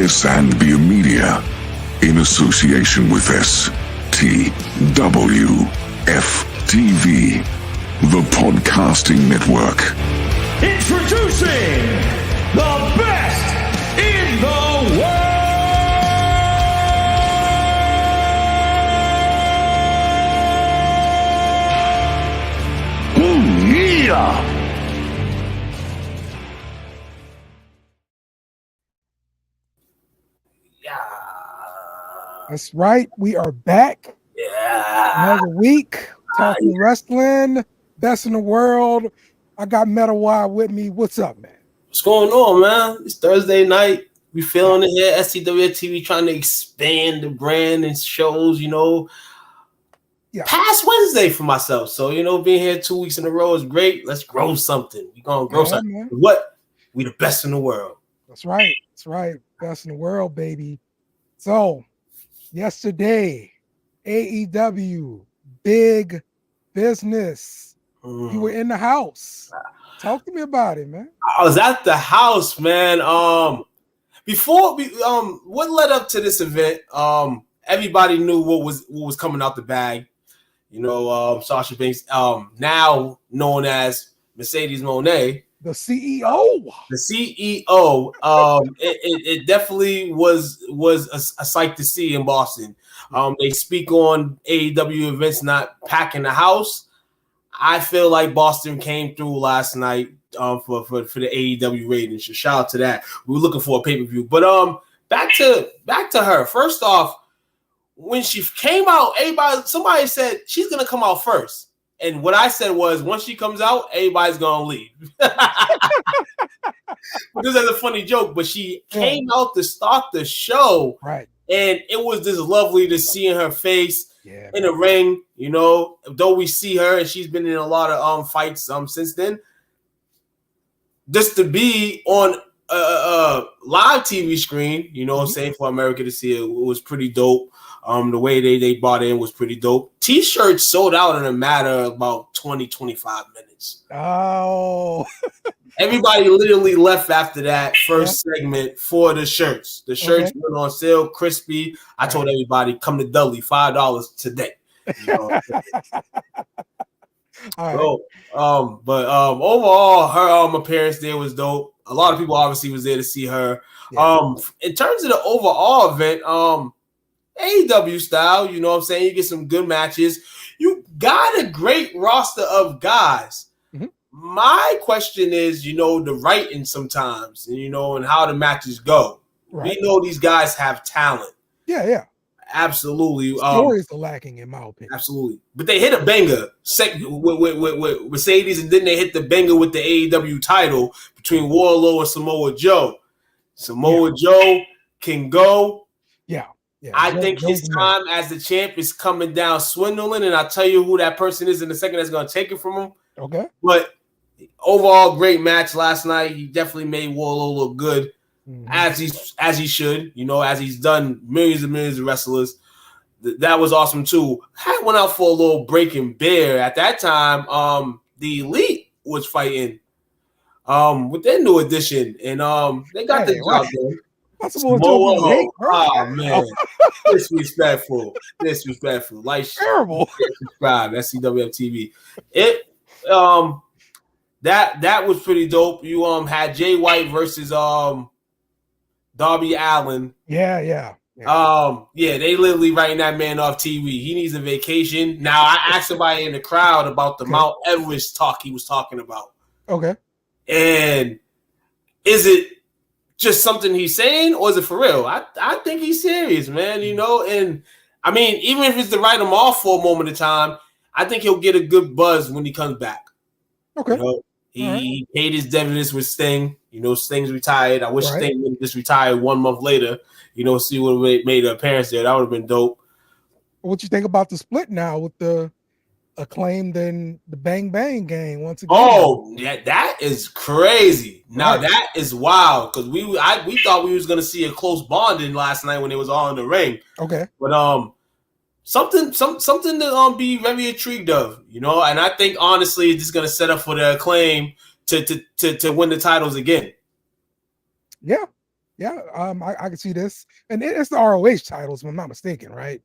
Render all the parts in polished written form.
This and Be Media, in association with STWF TV, the podcasting network. Introducing the best in the world. Yeah. That's right. We are back. Yeah. Another week talking wrestling, best in the world. I got Metal Wire with me. What's up, man? What's going on, man? It's Thursday night. We feeling it here. STWF TV trying to expand the brand and shows, past Wednesday for myself. So, being here 2 weeks in a row is great. Let's grow something. We're going to grow something. Man. What? We the best in the world. That's right. That's right. Best in the world, baby. So, yesterday, AEW, big business. You were in the house. Talk to me about it, man. I was at the house, man. What led up to this event? Everybody knew what was coming out the bag. Sasha Banks, now known as Mercedes Mone, the CEO. The CEO. It definitely was a sight to see in Boston. They speak on AEW events not packing the house. I feel like Boston came through last night for the AEW ratings. So shout out to that. We were looking for a pay-per-view. But back to her. First off, when she came out, somebody said she's gonna come out first. And what I said was, once she comes out, everybody's gonna leave. This is a funny joke, but she came out to start the show, right? And it was just lovely to see in her face in the ring. Though we see her and she's been in a lot of fights since then. Just to be on a live TV screen, saying for America to see it was pretty dope. The way they bought in was pretty dope. T-shirts sold out in a matter of about 20, 25 minutes. Oh. Everybody literally left after that first segment for the shirts. The shirts went on sale, crispy. I told everybody, come to Dudley, $5 today. But overall, her appearance there was dope. A lot of people obviously was there to see her. In terms of the overall event, AEW style, you know what I'm saying? You get some good matches. You got a great roster of guys. Mm-hmm. My question is, the writing sometimes, and how the matches go. Right. We know these guys have talent. Yeah. Absolutely. Stories are lacking, in my opinion. Absolutely. But they hit a banger with Mercedes, and then they hit the banger with the AEW title between Wardlow and Samoa Joe. Samoa Joe can go. Yeah. I think his time as the champ is coming down swindling, and I'll tell you who that person is in a second that's going to take it from him. Okay. But overall, great match last night. He definitely made Wardlow look good, as he should. As he's done millions and millions of wrestlers. That was awesome too. I went out for a little breaking bear at that time. The Elite was fighting with their new addition, and they got the job done. Oh man, disrespectful. Like terrible. Subscribe, STWF TV. That was pretty dope. You had Jay White versus Darby Allin. Yeah. They literally writing that man off TV. He needs a vacation. Now I asked somebody in the crowd about the Mount Everest talk he was talking about. Okay. And is it just something he's saying, or is it for real? I think he's serious, man, and I mean, even if it's to write him off for a moment of time, I think he'll get a good buzz when he comes back. Okay. He paid his dividends with Sting. Sting's retired. I wish Sting would just retire 1 month later, see what made an appearance there. That would have been dope. What you think about the split now with the Acclaimed and the Bang Bang gang once again? Oh, yeah, that is crazy. Now that is wild, because we thought we was gonna see a close bonding last night when it was all in the ring. Okay, but something to be very intrigued of, and I think honestly it's just gonna set up for the Acclaim to win the titles again. Yeah, Yeah, I can see this, and it's the ROH titles, if I'm not mistaken, right?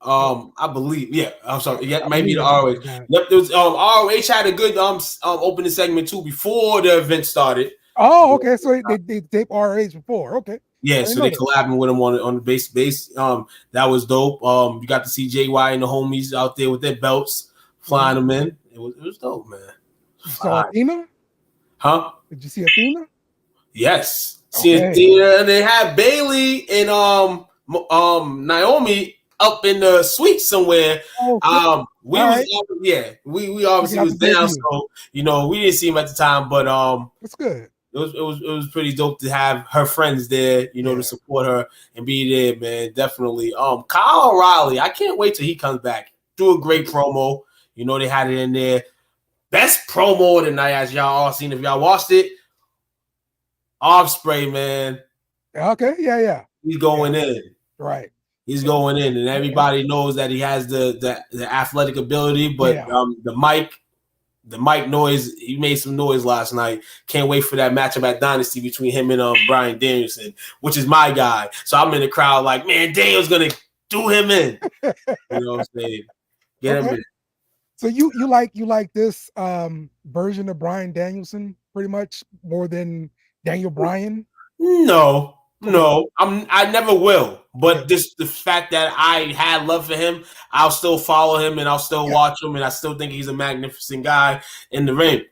I believe, yeah. I'm sorry, yeah, I maybe believe the it's something ROH. like that. Yep, there was ROH had a good opening segment too before the event started. Oh, okay. So they tape ROH before. Okay. Yeah, I didn't so know they that. collabing with him on the base. That was dope. You got to see JY and the homies out there with their belts, flying them in. It was dope, man. You saw Athena? Huh? Did you see Athena? Yes. See Okay. Athena, and they had Bailey and Naomi up in the suite somewhere. Okay. We All was right. we Checking obviously out was the down, debut. so we didn't see him at the time, but That's good. it was pretty dope to have her friends there, to support her and be there, man. Definitely. Kyle O'Reilly, I can't wait till he comes back. Do a great promo. They had it in there. Best promo of the night, as y'all all seen. If y'all watched it, Offspray, man. Okay. Yeah. He's going in. Right. He's going in, and everybody knows that he has the athletic ability, but the mic noise, he made some noise last night. Can't wait for that matchup at Dynasty between him and Bryan Danielson, which is my guy. So I'm in the crowd like, man, Daniel's gonna do him in. You know what I'm saying? Get him in. So you like this version of Bryan Danielson pretty much more than Daniel Bryan? No. I never will. But just the fact that I had love for him, I'll still follow him and I'll still watch him, and I still think he's a magnificent guy in the ring.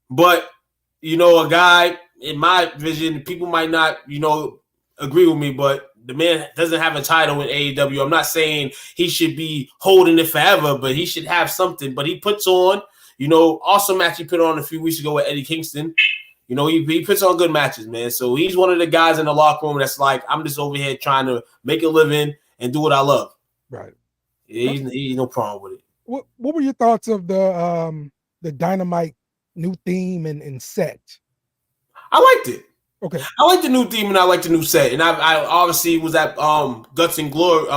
But a guy in my vision, people might not agree with me, but the man doesn't have a title in AEW. I'm not saying he should be holding it forever, but he should have something. But he puts on, awesome match he put on a few weeks ago with Eddie Kingston. He puts on good matches, man. So he's one of the guys in the locker room that's like, I'm just over here trying to make a living and do what I love. Right. Yeah, he's no problem with it. What were your thoughts of the Dynamite new theme and set? I liked it. Okay. I like the new theme and I like the new set. And I obviously was at Guts and Glory,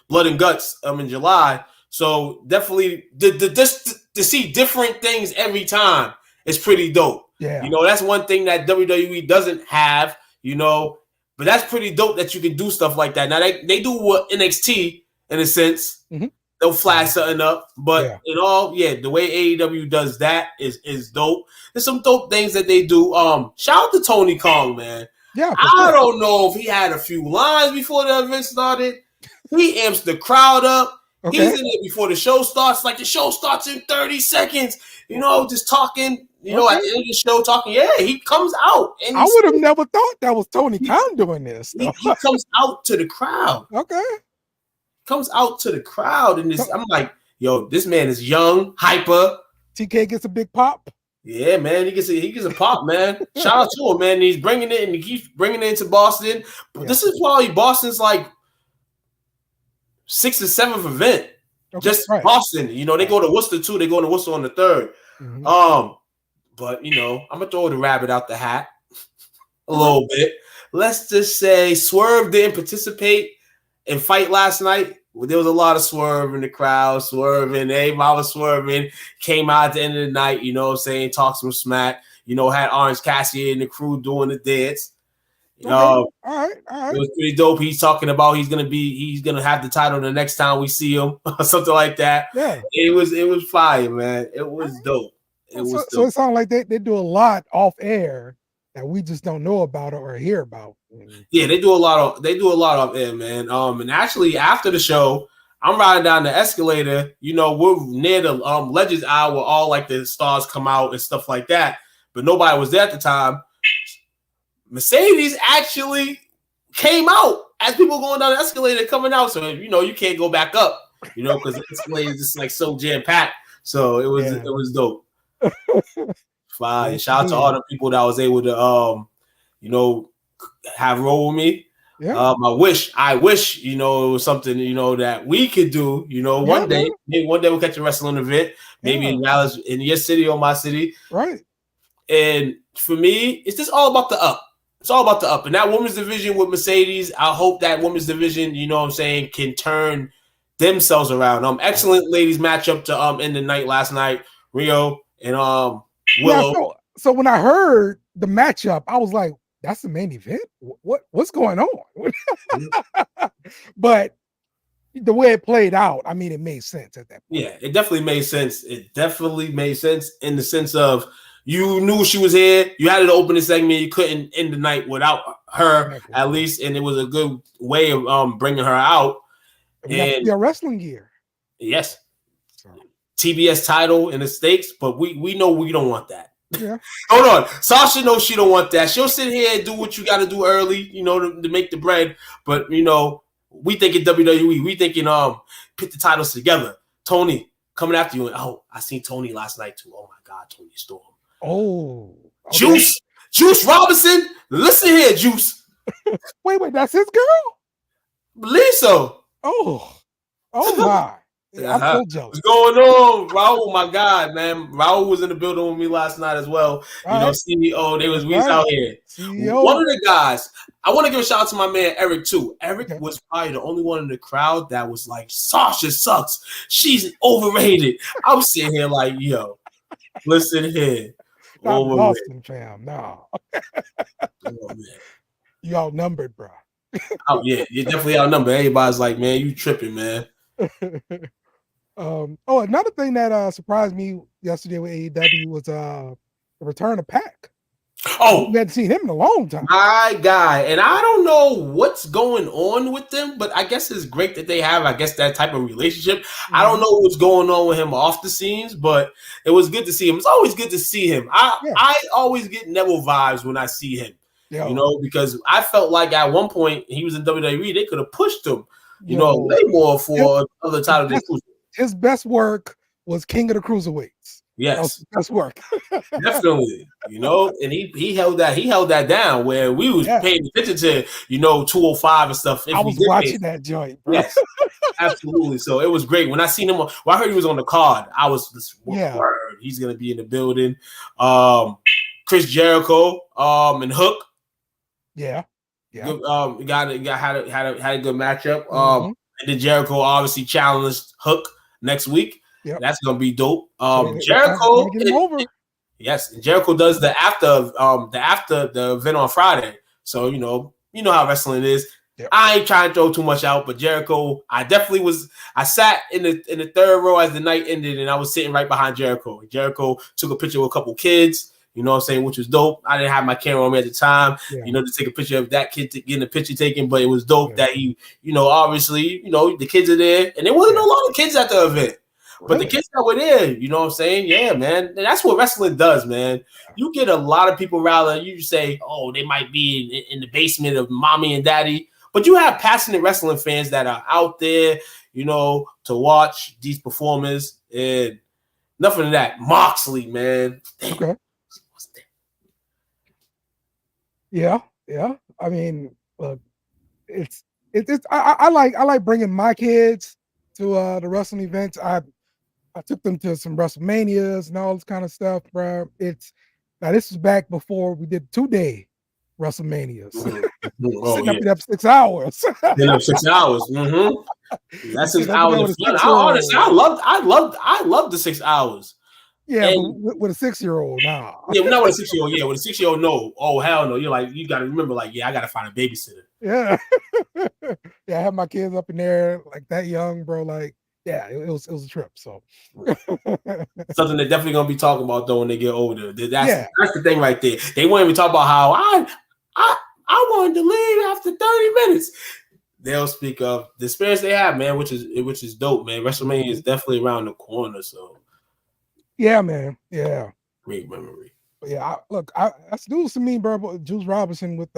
Blood and Guts in July. So definitely just to see different things every time is pretty dope. Yeah. That's one thing that WWE doesn't have, but that's pretty dope that you can do stuff like that. Now they do what NXT in a sense. Mm-hmm. They'll flash something up, but the way AEW does that is dope. There's some dope things that they do. Shout out to Tony Khan, man. Yeah, I don't know if he had a few lines before the event started. He amps the crowd up. Okay. He's in it before the show starts. Like the show starts in 30 seconds. Just talking. At the end of the show, talking. Yeah, he comes out. And I would have never thought that was Tony Khan doing this. He comes out to the crowd. Okay. Comes out to the crowd, and I'm like, yo, this man is young, hyper. TK gets a big pop. Yeah, man, he gets a pop, man. Shout out to him, man. He's bringing it, and he keeps bringing it into Boston. But this is probably Boston's like 6th or 7th event. Okay, just Boston. They go to Worcester too. They go to Worcester on the 3rd. Mm-hmm. But I'm gonna throw the rabbit out the hat a little bit. Let's just say Swerve didn't participate and fight last night. There was a lot of swerve in the crowd, swerving. Everybody was swerving. Came out at the end of the night, talk some smack. Had Orange Cassidy and the crew doing the dance. All right. It was pretty dope. He's talking about he's gonna have the title the next time we see him, or something like that. Yeah. It was fire, man. It was dope. So it sounds like they do a lot off air that we just don't know about or hear about. Yeah, they do a lot off air, man. And actually after the show, I'm riding down the escalator. We're near the Legends Hour where all like the stars come out and stuff like that. But nobody was there at the time. Mercedes actually came out as people going down the escalator coming out. So you can't go back up, because the escalator is just like so jam packed. So it was dope. Fine. Shout out to all the people that was able to have roll with me. Yeah. I wish, it was something, that we could do, one day. Maybe one day we'll catch a wrestling event, maybe in Dallas, in your city or my city. Right. And for me, it's just all about the up. It's all about the up. And that women's division with Mercedes, I hope that women's division, can turn themselves around. Excellent ladies matchup to end the night last night. Rio and Willow. Yeah, so when I heard the matchup, I was like, that's the main event. What's going on? But the way it played out, I mean, it made sense at that point. Yeah, it definitely made sense. It definitely made sense in the sense of you knew she was here. You had to open the segment. You couldn't end the night without her, at least, and it was a good way of bringing her out. We got to see a wrestling gear. Yes, TBS title in the stakes, but we know we don't want that. Yeah. Hold on, Sasha knows she don't want that. She'll sit here and do what you got to do early, to make the bread. But we thinking WWE. We thinking put the titles together. Tony coming after you. And, I seen Tony last night too. Oh my God, Tony Storm. Oh, okay. Juice Robinson. Listen here, Juice. Wait, that's his girl? Believe so. Oh my. I'm so jealous. What's going on, Raul? My God, man. Raul was in the building with me last night as well. CEO. We was out here. CEO. One of the guys. I want to give a shout out to my man Eric too. Eric was probably the only one in the crowd that was like, Sasha sucks. She's overrated. I was sitting here like, yo, listen here. Not Boston, fam. No. You outnumbered, bro. Oh yeah, you're definitely outnumbered. Everybody's like, man, you tripping, man. Another thing that surprised me yesterday with AEW was the return of Pac. We hadn't seen him in a long time. My guy, and I don't know what's going on with them, but I guess it's great that they have, that type of relationship. Mm-hmm. I don't know what's going on with him off the scenes, but it was good to see him. It's always good to see him. I always get Neville vibes when I see him. Because I felt like at one point he was in WWE, they could have pushed him, way more for other title. His best work was King of the Cruiserweights. Yes, best work. Definitely. And he held that down where we was paying attention to 205 and stuff. I was watching that joint, bro. Yes, absolutely. So it was great when I seen him. I heard he was on the card. I was word. He's gonna be in the building. Chris Jericho, and Hook. Yeah. Good, had a good matchup. And then Jericho obviously challenged Hook next week. Yep. That's gonna be dope. Jericho, Jericho does the after the event on Friday. So you know how wrestling is. Yep. I ain't trying to throw too much out, but Jericho, I definitely was. I sat in the third row as the night ended, and I was sitting right behind Jericho. Jericho took a picture with a couple kids. You know what I'm saying, which was dope. I didn't have my camera on me at the time, to take a picture of that kid getting a picture taken, but it was dope that he, obviously, the kids are there, and there wasn't a lot of kids at the event. But the kids that were there, you know what I'm saying? Yeah, man. And that's what wrestling does, man. You get a lot of people rather, you say, oh, they might be in the basement of mommy and daddy. But you have passionate wrestling fans that are out there, to watch these performers. And nothing of that. Moxley, man. Damn. Okay. Yeah. I mean, look, it's I like bringing my kids to the wrestling events. I took them to some WrestleManias and all this kind of stuff, bro. This is back before we did 2-day WrestleManias. Sitting up 6 hours. 6 hours. Mm-hmm. That's 6 hours of fun. I love the 6 hours. Yeah, but with a 6-year-old, nah. Yeah, not with a 6-year-old. Yeah, with a 6-year-old, no. Oh, hell no. You're like, you got to remember, I got to find a babysitter. Yeah. I have my kids up in there like that young, bro. Like, yeah, it was a trip. So something they're definitely gonna be talking about though when they get older. That's the thing right there. They won't even talk about how I wanted to leave after 30 minutes. They'll speak of the experience they have, man, which is dope, man. WrestleMania is definitely around the corner. So yeah, man. Yeah. Great memory. But yeah, that's news to me, bro. Juice Robinson with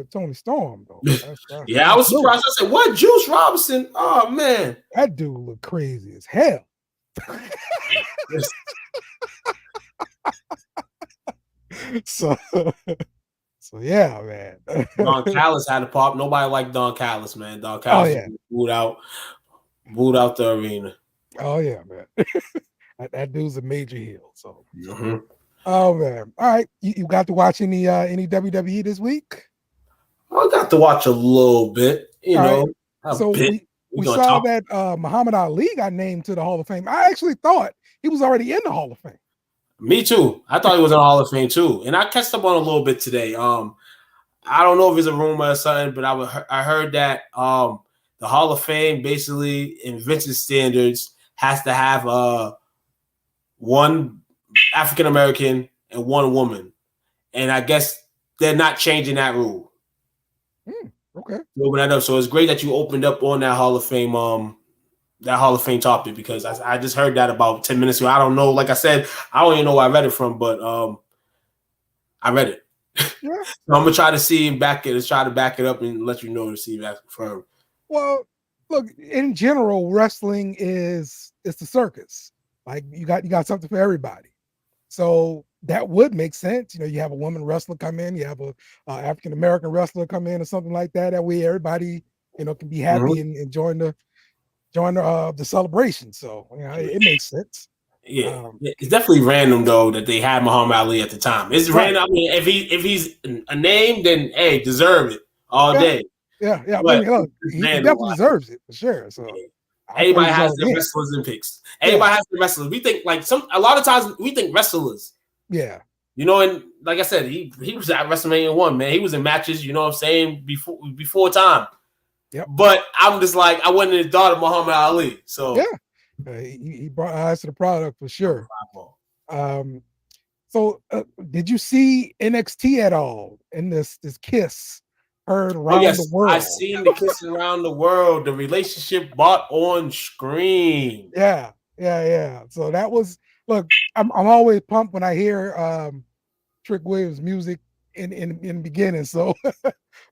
Tony Storm, though. I was surprised. I said, "What, Juice Robinson? Oh man, that dude looked crazy as hell." so yeah, man. Don Callis had a pop. Nobody liked Don Callis, man. Don Callis booed out the arena. Oh yeah, man. that dude's a major heel. So. Mm-hmm. Oh man! All right, you got to watch any WWE this week? I got to watch a little bit, know. Right. So we saw that Muhammad Ali got named to the Hall of Fame. I actually thought he was already in the Hall of Fame. Me too. I thought he was in the Hall of Fame too, and I catched up on a little bit today. I don't know if it's a rumor or something, but I heard that the Hall of Fame basically in Vince's standards has to have one African American and one woman, and I guess they're not changing that rule. Okay. Open that up. So it's great that you opened up on that Hall of Fame topic because I just heard that about 10 minutes ago. I don't know. Like I said, I don't even know where I read it from, but I read it. Yeah. So I'm gonna try to back it up and let you know to see if that's confirmed. Well, look, in general, wrestling is the circus. Like you got something for everybody. So that would make sense. You know, you have a woman wrestler come in, you have a African American wrestler come in, or something like that. That way, everybody can be happy and join the celebration. So it makes sense. Yeah, it's definitely random though that they had Muhammad Ali at the time. It's random. I mean, if he's a name, then hey, deserve it all day. Yeah. I mean, look, he definitely deserves it for sure. So everybody has their wrestlers and picks. Everybody has their wrestlers. We think a lot of times we think wrestlers. Yeah. And like I said, he was at WrestleMania 1, man. He was in matches, you know what I'm saying, before time. Yep. But I'm just like, I wouldn't have thought of Muhammad Ali. So yeah. He brought eyes to the product for sure. So did you see NXT at all in this kiss heard around the world? I've seen the kiss around the world, the relationship bought on screen. Yeah. So that was, look, I'm always pumped when I hear Trick Williams music in the beginning. So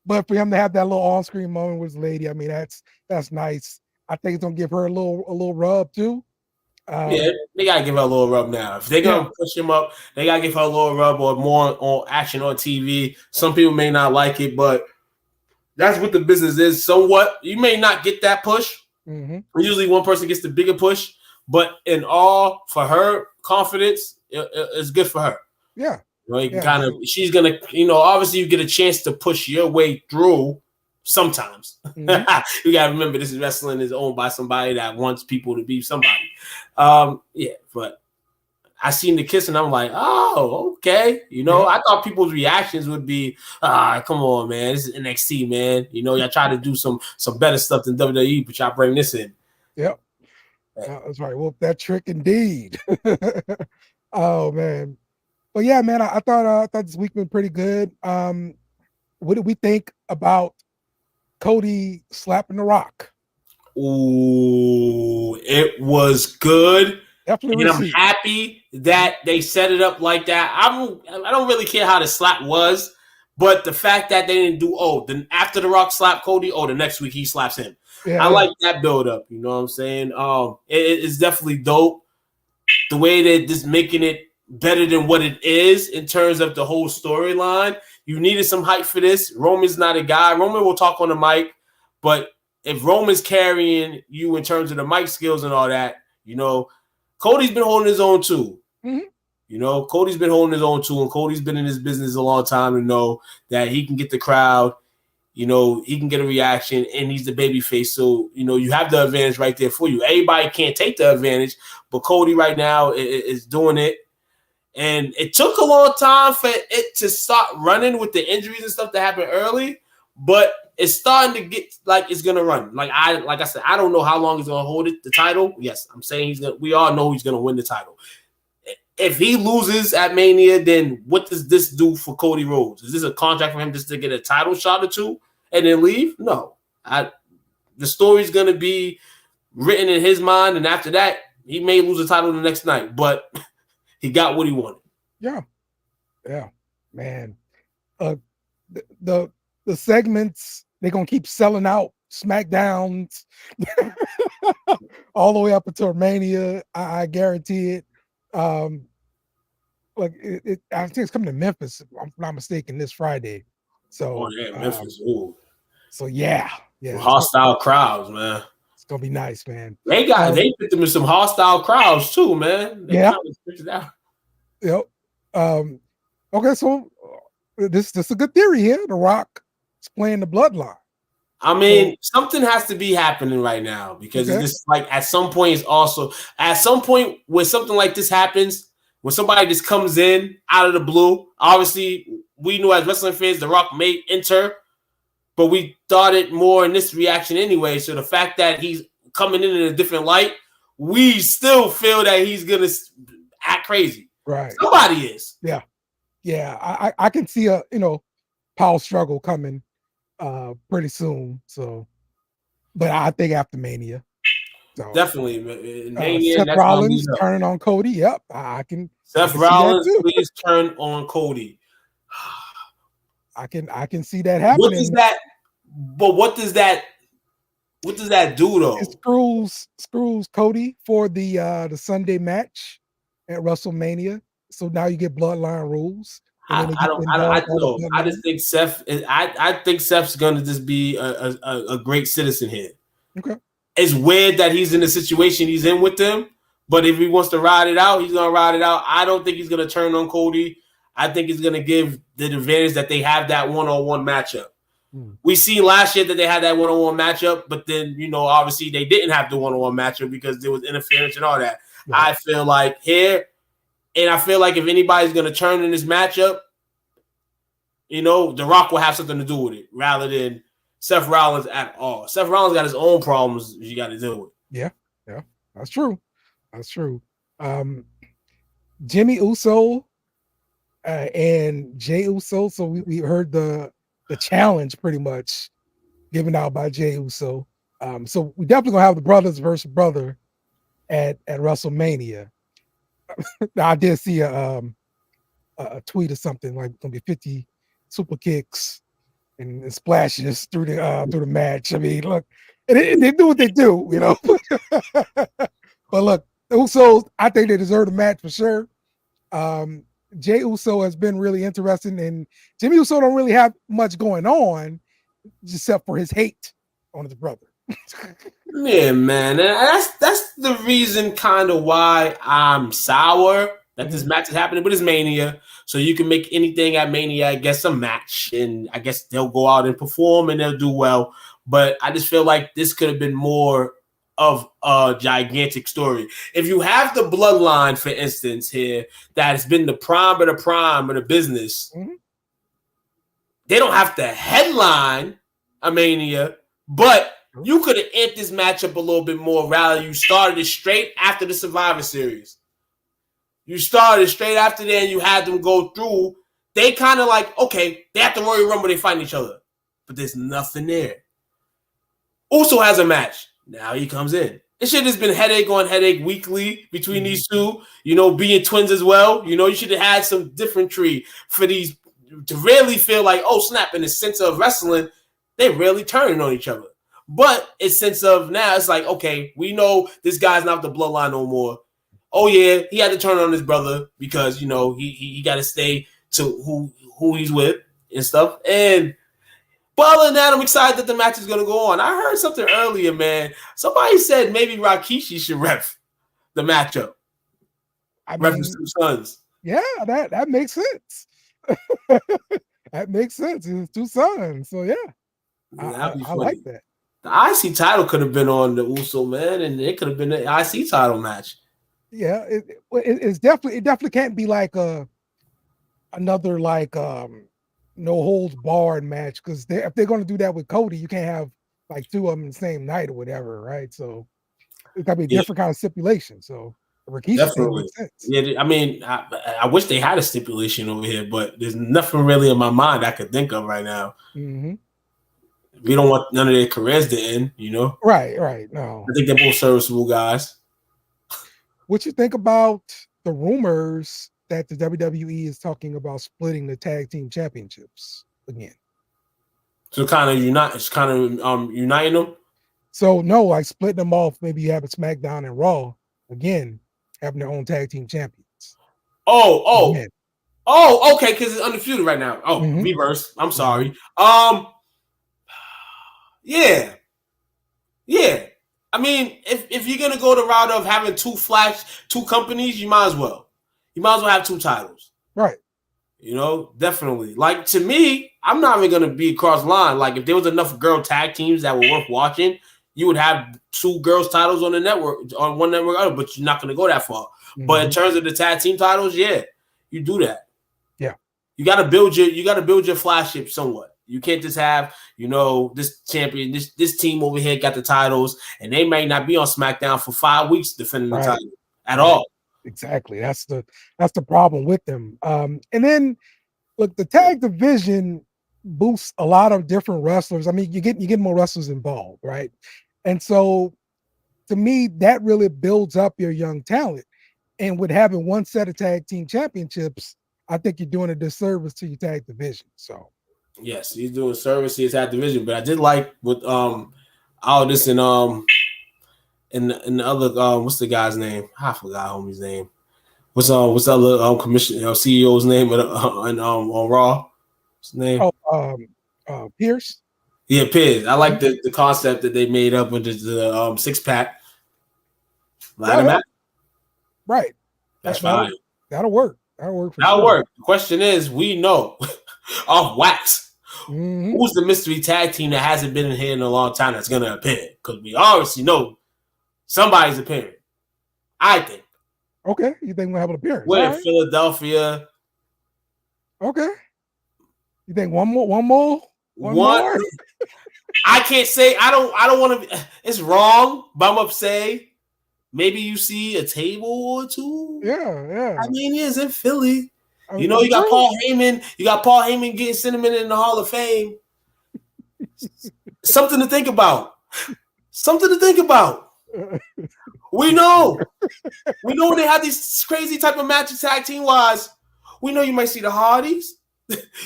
but for him to have that little on-screen moment with his lady, I mean, that's nice. I think it's gonna give her a little rub too. They gotta give her a little rub now. If they're gonna push him up, they gotta give her a little rub or more on action on TV. Some people may not like it, but that's what the business is. So what? You may not get that push. Mm-hmm. Usually one person gets the bigger push, but in all, for her confidence, it's good for her. Yeah. She's gonna, obviously you get a chance to push your way through sometimes. Mm-hmm. You gotta remember this is wrestling is owned by somebody that wants people to be somebody. But I seen the kiss and I'm like, oh, okay. I thought people's reactions would be, come on, man. This is NXT, man. Y'all try to do some better stuff than WWE, but y'all bring this in. Yep. That's right. Well, that trick indeed. Oh man. But yeah, man, I thought this week been pretty good. What did we think about Cody slapping The Rock? Ooh, it was good. Definitely. And I'm happy that they set it up like that. I don't really care how the slap was, but the fact that they didn't do, then after The Rock slapped Cody, the next week he slaps him. I like that build up. You know what I'm saying? It's definitely dope. The way that just making it better than what it is in terms of the whole storyline. You needed some hype for this. Roman's not a guy. Roman will talk on the mic, but if Roman's carrying you in terms of the mic skills and all that, Cody's been holding his own too. Mm-hmm. Cody's been holding his own too, and Cody's been in this business a long time to know that he can get the crowd. He can get a reaction, and he's the baby face. So, you have the advantage right there for you. Everybody can't take the advantage, but Cody right now is doing it. And it took a long time for it to start running with the injuries and stuff that happened early, but it's starting to get like it's gonna run. Like I said, I don't know how long he's gonna hold the title. Yes, I'm saying we all know he's gonna win the title. If he loses at Mania, then what does this do for Cody Rhodes? Is this a contract for him just to get a title shot or two and then leave? No. The story's gonna be written in his mind, and after that, he may lose the title the next night, but he got what he wanted. Yeah, man. The segments, they're gonna keep selling out SmackDowns all the way up until Mania. I guarantee it. I think it's coming to Memphis, if I'm not mistaken, this Friday. So Memphis. So yeah. Hostile crowds, man. It's gonna be nice, man. They put them in some hostile crowds too, man. They it out. Yep. Okay, so this is a good theory here. The Rock is playing the bloodline. I mean, something has to be happening right now because it's just like at some point where something like this happens, when somebody just comes in out of the blue, obviously we knew as wrestling fans, The Rock may enter, but we thought it more in this reaction anyway. So the fact that he's coming in a different light, we still feel that he's gonna act crazy. Right. Somebody is. Yeah. I can see a power struggle coming pretty soon. So, but I think after Mania. So, definitely, Mania. Seth Rollins turning on Cody. Yep, I can. Seth Rollins, please turn on Cody. I can see that happening. What does that? But what does that do though? It screws Cody for the Sunday match at WrestleMania. So now you get bloodline rules. I just think Seth. I think Seth's gonna just be a great citizen here. Okay. It's weird that he's in the situation he's in with them, but if he wants to ride it out, he's gonna ride it out. I don't think he's gonna turn on Cody. I think he's gonna give the advantage that they have that one-on-one matchup. We seen last year that they had that one-on-one matchup, but then obviously they didn't have the one-on-one matchup because there was interference and all that. Right. I feel like here, and I feel like if anybody's gonna turn in this matchup, The Rock will have something to do with it rather than Seth Rollins at all. Seth Rollins got his own problems you got to deal with. Yeah, that's true. Jimmy Uso and Jey Uso. So we heard the challenge pretty much given out by Jey Uso. So we definitely gonna have the brothers versus brother at WrestleMania. I did see a tweet or something like gonna be 50 super kicks and splashes through the match. I mean, look, and they do what they do, But look, the Usos, I think they deserve the match for sure. Jey Uso has been really interesting, and Jimmy Uso don't really have much going on, except for his hate on his brother. Yeah, man, and that's the reason kind of why I'm sour that this match is happening, but it's Mania, so you can make anything at Mania, I guess, a match, and I guess they'll go out and perform and they'll do well. But I just feel like this could have been more of a gigantic story. If you have the bloodline, for instance, here, that has been the prime of the business, they don't have to headline a Mania, but you could have amped this matchup a little bit more. Rather, you started it straight after the Survivor Series. You started straight after that, and you had them go through. They kind of like, okay, they have to Royal Rumble, they fight each other. But there's nothing there. Uso has a match. Now he comes in. It should have been headache on headache weekly between these two, being twins as well. You should have had some different tree for these to really feel like, oh, snap, in the sense of wrestling, they're really turning on each other. But in sense of now, it's like, okay, we know this guy's not the bloodline no more. Oh, yeah, he had to turn on his brother because, he got to stay to who he's with and stuff. But other than that, I'm excited that the match is going to go on. I heard something earlier, man. Somebody said maybe Rikishi should ref the matchup. Ref his two sons. Yeah, that makes sense. That makes sense. His two sons. So, yeah, I like that. The IC title could have been on the Uso, man, and it could have been the IC title match. Yeah, it definitely can't be like another like no holds barred match, because if they're going to do that with Cody, you can't have like two of them in the same night or whatever, right? So it's got to be a different kind of stipulation. So Rikishi makes sense. Yeah, I mean, I wish they had a stipulation over here, but there's nothing really in my mind I could think of right now. Mm-hmm. We don't want none of their careers to end, Right. No, I think they're both serviceable guys. What you think about the rumors that the WWE is talking about splitting the tag team championships again? So uniting them. So no, like splitting them off. Maybe you have a SmackDown and Raw again, having their own tag team champions. Oh, okay, because it's undisputed right now. Oh, reverse. I'm sorry. Yeah. I mean, if you're gonna go the route of having two companies, you might as well. You might as well have two titles. Right. Definitely. Like, to me, I'm not even gonna be across the line. Like, if there was enough girl tag teams that were worth watching, you would have two girls titles on the network, on one network, but you're not gonna go that far. But in terms of the tag team titles, yeah, you do that. Yeah. You got to build your flagship somewhat. You can't just have, this champion, this team over here got the titles, and they may not be on SmackDown for 5 weeks defending the title at all. Exactly. That's the problem with them. And then look, the tag division boosts a lot of different wrestlers. I mean, you get more wrestlers involved, right? And so to me, that really builds up your young talent. And with having one set of tag team championships, I think you're doing a disservice to your tag division. So yes, he's doing service to his tag division. But I did like with all this and the other what's the guy's name? I forgot homie's name. What's the other commission CEO's name on Raw? What's his name? Pierce. Yeah, Pierce. I like the concept that they made up with the 6-pack. Right. That's fine. That'll work. That'll work. The question is, we know off wax who's the mystery tag team that hasn't been in here in a long time that's gonna appear? Because we obviously know somebody's appearing. I think. Okay, you think we'll have an appearance? We're in Philadelphia. Okay. You think one more? One more? I can't say. I don't want to. It's wrong, but I'm gonna say maybe you see a table or two. Yeah. I mean, it's in Philly. You got Paul Heyman. You got Paul Heyman getting Cinnamon in the Hall of Fame. Something to think about. We know they have these crazy type of matches tag team wise. We know you might see the Hardys.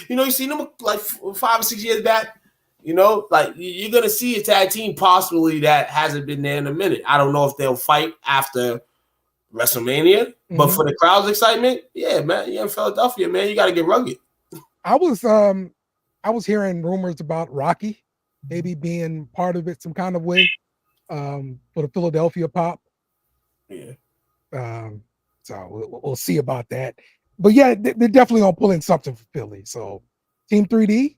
You seen them like 5 or 6 years back. Like you're gonna see a tag team possibly that hasn't been there in a minute. I don't know if they'll fight after WrestleMania, but for the crowd's excitement, yeah, man, you're in Philadelphia, man. You got to get rugged. I was hearing rumors about Rocky maybe being part of it some kind of way for the Philadelphia pop. Yeah. So we'll see about that. But yeah, they're definitely gonna pull in something for Philly. So Team 3D,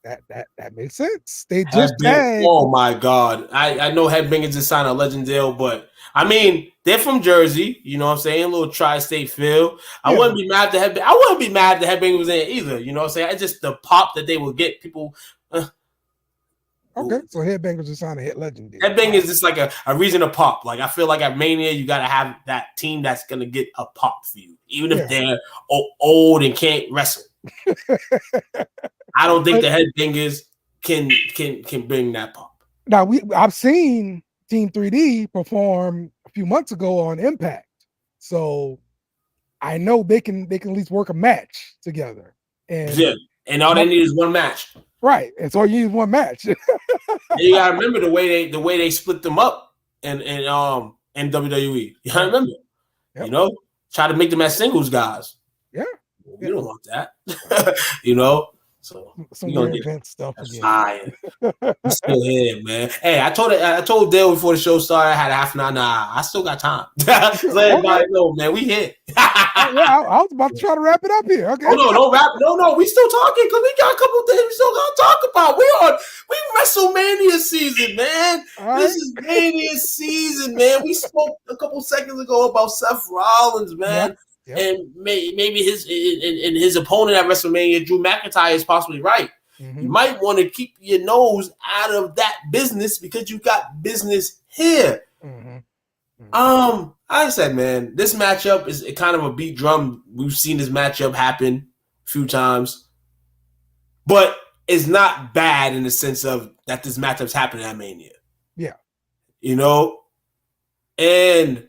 that makes sense. They just oh my God. I know Headbangers just signed a legend deal, but I mean they're from Jersey, you know what I'm saying? A little tri-state feel. I wouldn't be mad if the Headbangers was in it either, you know what I'm saying? It's just the pop that they will get people. Okay, so Headbangers just signed a hit legend deal. Headbangers is just like a reason to pop. Like I feel like at Mania, you gotta have that team that's gonna get a pop for you, even if they're old and can't wrestle. I don't think the Headbangers can bring that pop. Now I've seen Team 3D perform a few months ago on Impact, so I know they can at least work a match together. And all they need is one match. Right, and so you need one match. You gotta remember the way they split them up in WWE. You gotta remember, try to make them as singles guys. Yeah, you don't want that, So some weird event stuff again. I'm still here, man. Hey, I told Dale before the show started I had half an hour. Nah, I still got time. Let everybody know, man. We here. I was about to try to wrap it up here. Okay. Oh no, don't wrap. No, we still talking because we got a couple of things we still gotta talk about. We WrestleMania season, man. Right. This is Mania season, man. We spoke a couple seconds ago about Seth Rollins, man. Yep. Yep. And maybe his opponent at WrestleMania, Drew McIntyre, is possibly right. You might want to keep your nose out of that business because you got business here. I said, man, this matchup is kind of a beat drum. We've seen this matchup happen a few times, but it's not bad in the sense of that this matchup's happening at Mania. Yeah, and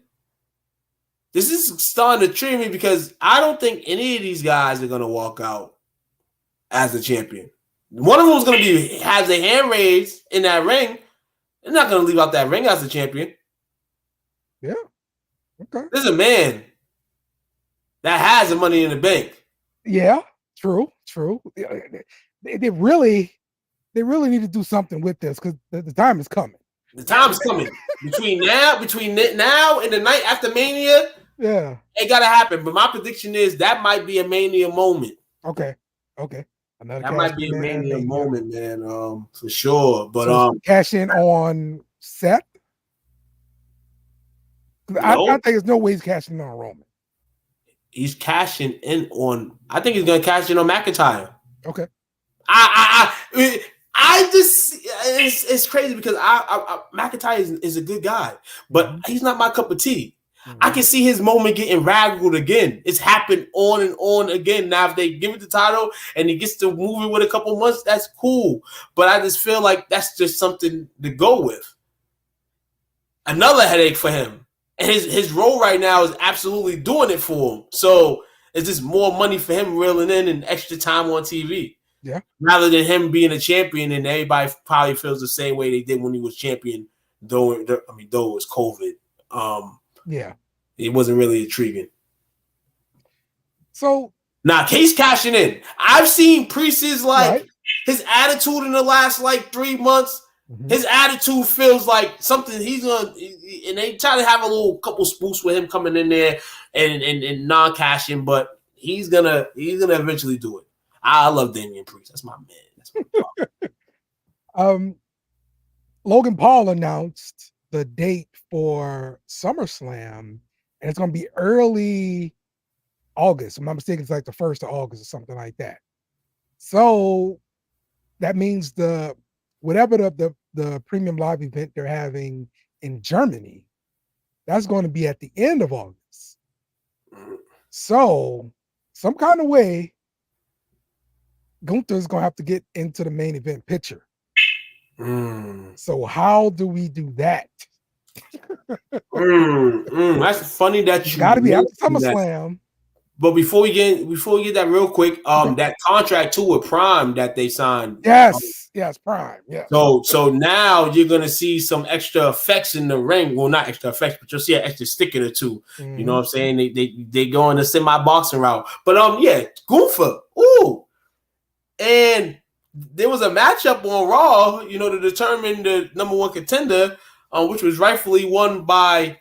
this is starting to trigger me because I don't think any of these guys are going to walk out as the champion. One of them is going to has a hand raised in that ring. They're not going to leave out that ring as the champion. Yeah. Okay. There's a man that has the money in the bank. Yeah, true. They really need to do something with this because the time is coming. The time is coming. Between now and the night after Mania, it gotta happen. But my prediction is that might be a Mania moment. Okay. That might be a Mania moment, man. For sure. But cash in on Seth. I think there's no way he's cashing in on Roman. he's cashing in on. I think he's gonna cash in on McIntyre. Okay. I just it's crazy because McIntyre is a good guy, but he's not my cup of tea. I can see his moment getting raggled again. It's happened on and on again. Now, if they give it the title and he gets to move it with a couple months, that's cool. But I just feel like that's just something to go with. Another headache for him. And his role right now is absolutely doing it for him. So it's just more money for him reeling in and extra time on TV. Yeah. Rather than him being a champion, and everybody probably feels the same way they did when he was champion, though it was COVID. Yeah. It wasn't really intriguing. So now Case cashing in. I've seen Priest's his attitude in the last 3 months. His attitude feels like something he's gonna, and they try to have a couple spoofs with him coming in there and non-cashing, but he's gonna eventually do it. I love Damian Priest. That's my man. That's my Logan Paul announced the date for SummerSlam, and it's going to be early August. If I'm not mistaken, it's like the 1st of August or something like that. So that means whatever the premium live event they're having in Germany, that's going to be at the end of August. So some kind of way, Gunther's going to have to get into the main event picture. So how do we do that? That's funny that you got to be after SummerSlam. But before we get that real quick, that contract too with Prime that they signed. Yes, Prime. Yeah. So now you're gonna see some extra effects in the ring. Well, not extra effects, but you'll see an extra sticker or two. You know what I'm saying? They go on the semi-boxing route. But Gunther. Ooh. And there was a matchup on Raw, to determine the number one contender, which was rightfully won by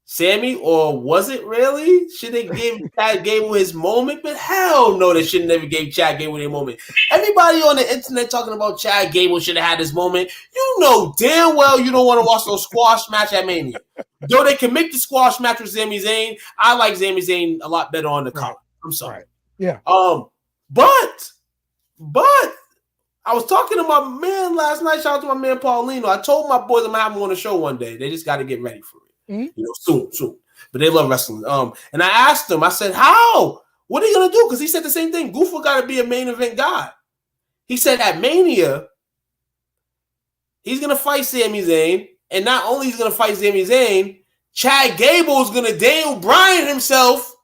Sammy, or was it really? Should they give Chad Gable his moment? But hell no, they should never give Chad Gable their moment. Everybody on the internet talking about Chad Gable should have had his moment. You know damn well you don't want to watch those squash match at Mania. Though they can make the squash match with Sami Zayn, I like Sami Zayn a lot better on the card. I'm sorry. Right. Yeah. But I was talking to my man last night. Shout out to my man Paulino. I told my boys I'm gonna have him on the show one day. They just got to get ready for it. Soon. But they love wrestling. And I asked him. I said, "How? What are you gonna do?" Because he said the same thing. Gunther got to be a main event guy. He said at Mania, he's gonna fight Sami Zayn, and not only he's gonna fight Sami Zayn, Chad Gable is gonna Daniel Bryan himself,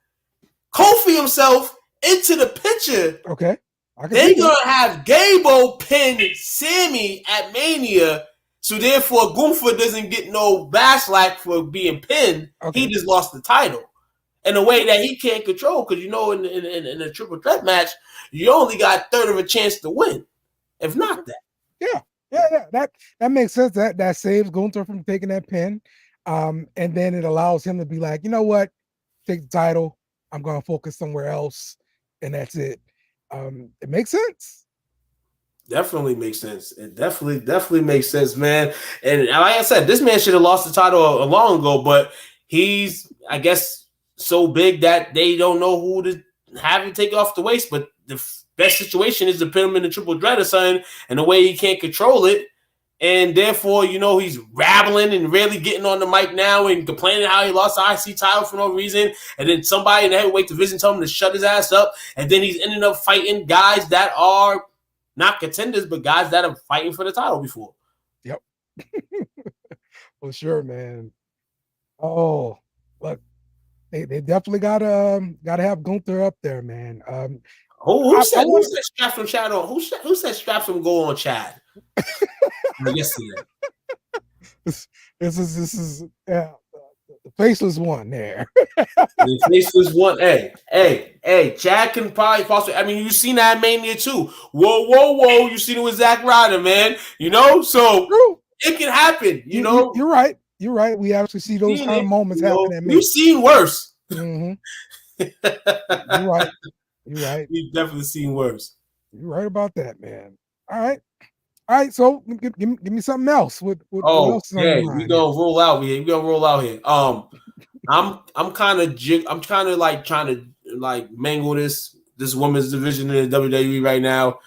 Kofi himself into the picture. Okay. They're going to have Gable pin Sammy at Mania, so therefore Gunther doesn't get no backlash for being pinned. Okay. He just lost the title in a way that he can't control because, in a triple threat match, you only got a third of a chance to win, if not that. Yeah. That makes sense. That saves Gunther from taking that pin, and then it allows him to be like, you know what, take the title. I'm going to focus somewhere else, and that's it. It makes sense. Definitely makes sense. It definitely makes sense, man. And like I said, this man should have lost the title a long ago, but he's, I guess, so big that they don't know who to have him take off the waist. But the best situation is to put him in the triple threat or something, and the way he can't control it. And therefore, he's rattling and really getting on the mic now and complaining how he lost the IC title for no reason. And then somebody in the heavyweight division told him to shut his ass up. And then he's ended up fighting guys that are not contenders, but guys that are fighting for the title before. Yep. For sure, man. Oh, look, they definitely gotta have Gunther up there, man. Who said straps from Chad on? Who said straps from go on Chad? Yesterday. This is the faceless one there. The faceless one. Hey, Chad can probably possibly. I mean, you seen that Mania too. Whoa! You seen it with Zack Ryder, man. So true. It can happen. You're right. We actually see those kind of moments happen at Mania. We've seen worse. Mm-hmm. You're right. We've definitely seen worse. You're right about that, man. All right. So give me something else. What else is on your mind? We're gonna roll out here. I'm kind of like trying to like mangle this women's division in the WWE right now,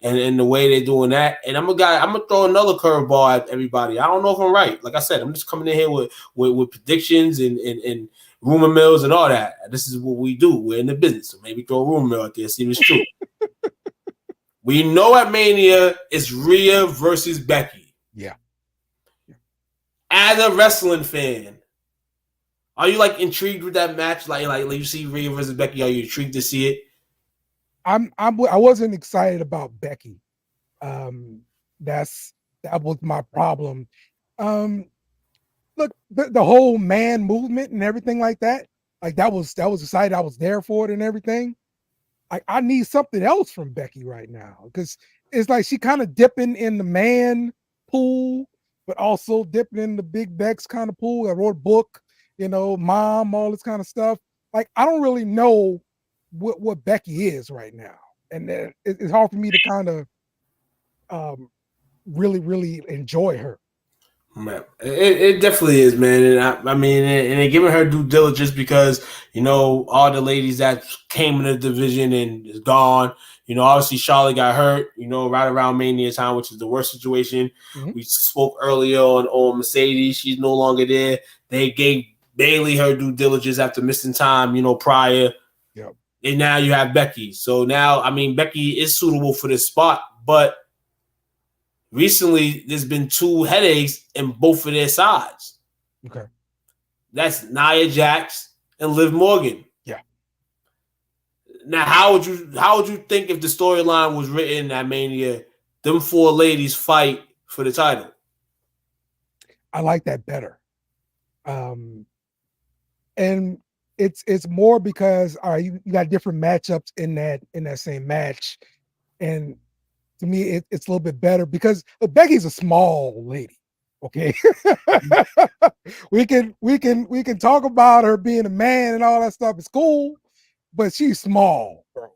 and the way they're doing that. And I'm gonna throw another curveball at everybody. I don't know if I'm right. Like I said, I'm just coming in here with predictions and rumor mills and all that. This is what we do. We're in the business, so maybe throw a rumor mill out there, see if it's true. We know at Mania it's Rhea versus Becky. Yeah. As a wrestling fan, are you like intrigued with that match? Like you see Rhea versus Becky, are you intrigued to see it? I wasn't excited about Becky. That was my problem. Look, the whole man movement and everything like that was excited. I was there for it and everything. I need something else from Becky right now, because it's like she kind of dipping in the man pool, but also dipping in the big Bex kind of pool. I wrote a book, mom, all this kind of stuff. Like, I don't really know what Becky is right now, and it's hard for me to kind of really, really enjoy her. Man, it definitely is, man. And I mean, and they're giving her due diligence because, all the ladies that came in the division and is gone. Obviously Charlotte got hurt, right around Mania time, which is the worst situation. Mm-hmm. We spoke earlier on Mercedes. She's no longer there. They gave Bayley her due diligence after missing time, prior. Yep. And now you have Becky. So now, I mean, Becky is suitable for this spot, but recently, there's been 2 headaches in both of their sides. Okay. That's Nia Jax and Liv Morgan. Yeah. Now, how would you think if the storyline was written at Mania, them 4 ladies fight for the title? I like that better. And it's more because you got different matchups in that same match. And to me, it's a little bit better because Becky's a small lady. Okay, we can talk about her being a man and all that stuff. It's cool, but she's small, bro.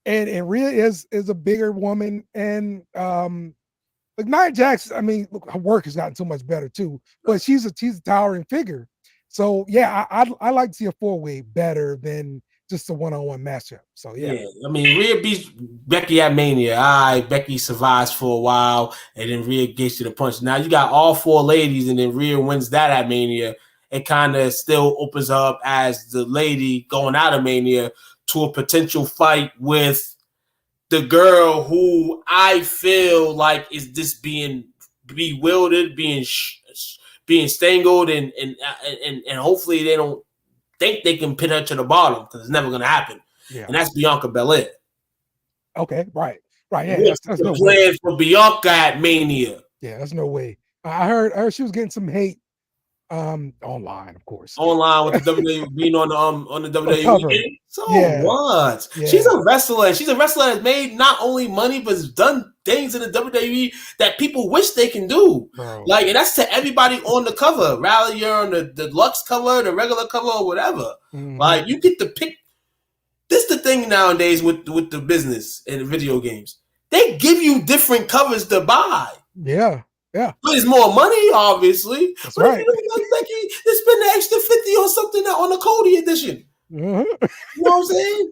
And Rhea is a bigger woman, and like Nia Jax. I mean, look, her work has gotten so much better too. But she's a towering figure. So yeah, I like to see a 4-way better than just a one-on-one matchup. So yeah. I mean, Rhea beats Becky at Mania. Becky survives for a while, and then Rhea gets to the punch. Now you got all 4 ladies, and then Rhea wins that at Mania. It kind of still opens up as the lady going out of Mania to a potential fight with the girl who I feel like is just being bewildered, being stangled, and hopefully they don't think they can pin her to the bottom, because it's never going to happen. Yeah. And that's Bianca Belair. Okay, right. Yeah, that's no plan for Bianca at Mania. Yeah, that's no way. I heard she was getting some hate online, of course. Online with the WWE being on the WWE. So what? Yeah. She's a wrestler. She's a wrestler that's made not only money, but has done things in the WWE that people wish they can do. Bro. Like, and that's to everybody on the cover. Rather you're on the deluxe cover, the regular cover, or whatever. Mm-hmm. Like, you get to pick. This is the thing nowadays with the business and the video games. They give you different covers to buy. Yeah. Yeah, but it's more money, obviously. That's but right. If you don't like Becky, they spend the extra 50 on something on the Cody edition. Mm-hmm. You know what I'm saying?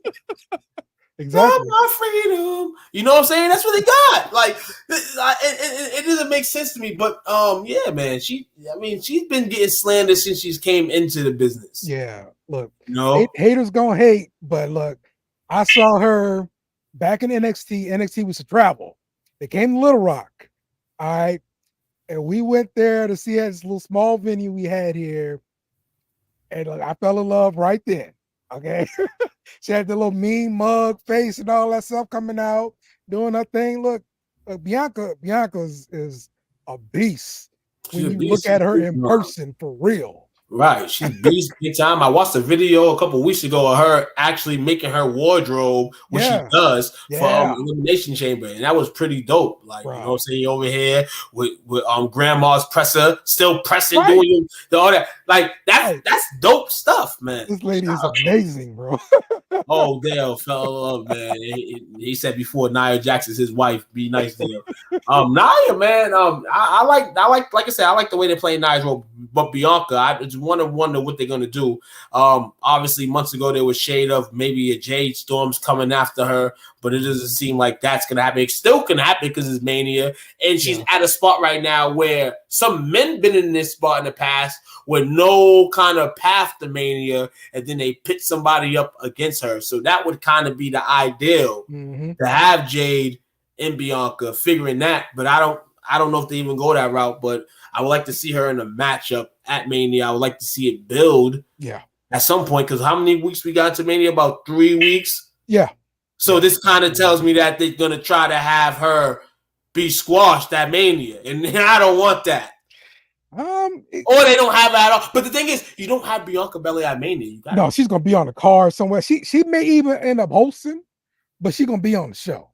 Exactly. My freedom. You know what I'm saying? That's what they got. Like, it doesn't make sense to me. But yeah, man. She's been getting slandered since she's came into the business. Yeah. Look, haters gonna hate, but look, I saw her back in NXT. NXT was to travel. They came to Little Rock. All right. And we went there to see this little small venue we had here. And look, I fell in love right then. Okay. She had the little mean mug face and all that stuff coming out, doing her thing. Look, Bianca is a beast when you look at her in person, for real. Right. She's beast big time. I watched a video a couple weeks ago of her actually making her wardrobe, which she does for Elimination Chamber. And that was pretty dope. Like, you know what I'm saying? Over here with grandma's presser, still pressing, doing all that. Like, that's dope stuff, man. This lady is amazing, bro. Oh, Dale fell in love, man. He said before Nia Jax is his wife. Be nice, Dale. Nia, man. I like I said, I like the way they play Nia's role, but Bianca, it's wonder what they're gonna do. Obviously, months ago there was shade of maybe a Jade Storm's coming after her, but it doesn't seem like that's gonna happen. It still can happen because it's Mania, and she's at a spot right now where some men been in this spot in the past with no kind of path to Mania, and then they pit somebody up against her. So that would kind of be the ideal to have Jade and Bianca figuring that, but I don't know if they even go that route, but I would like to see her in a matchup at Mania. I would like to see it build at some point, because how many weeks we got to Mania? About 3 weeks. Yeah. So this kind of tells me that they're going to try to have her be squashed at Mania, and I don't want that. Or they don't have it at all. But the thing is, you don't have Bianca Belair at Mania. No, she's going to be on the card somewhere. She may even end up hosting, but she's going to be on the show.